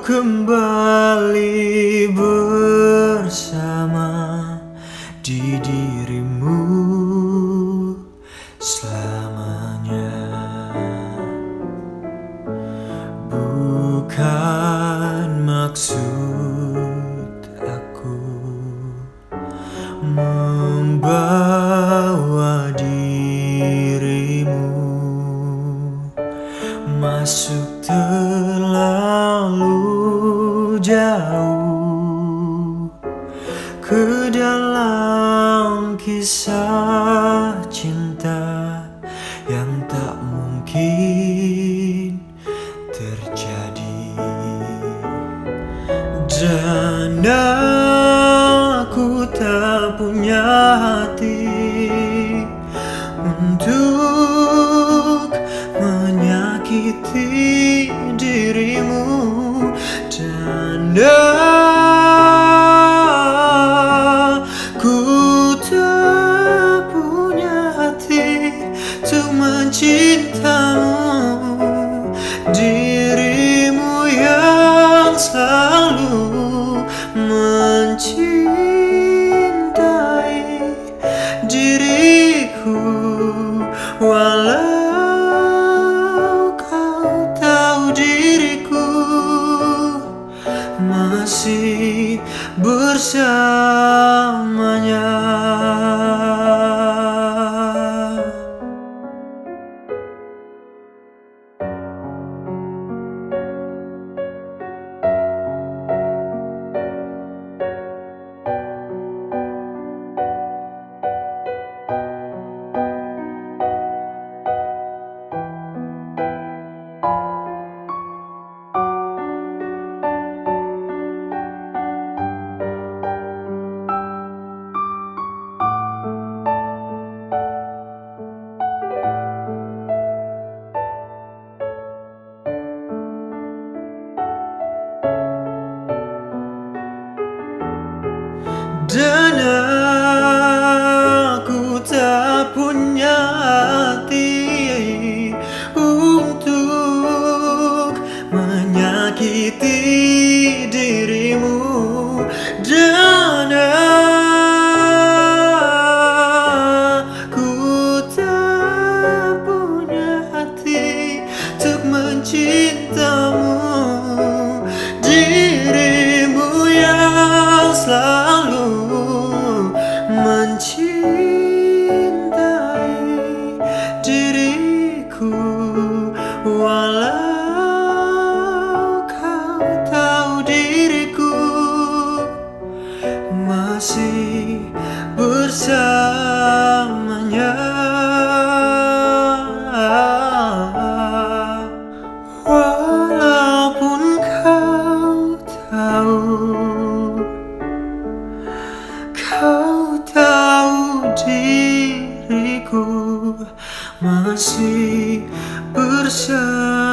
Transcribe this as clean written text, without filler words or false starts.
kembali bersama di dirimu selamanya. Bukan maksud aku membawa dirimu masuk terlalu jauh ke dalam kisah cinta yang tak mungkin terjadi. Dan aku tak punya hati untuk menyakiti dirimu, dan aku tak punya hati untuk mencintamu, dirimu yang selalu mencintai diriku. Walau kau tahu diriku masih bersamanya. Dan aku tak punya hati untuk menyakiti dirimu, dan aku tak punya hati untuk mencintamu, dirimu yang selalu mencintai diriku. Walau kau tahu diriku masih bersamanya. Walaupun kau tahu diriku masih bersama.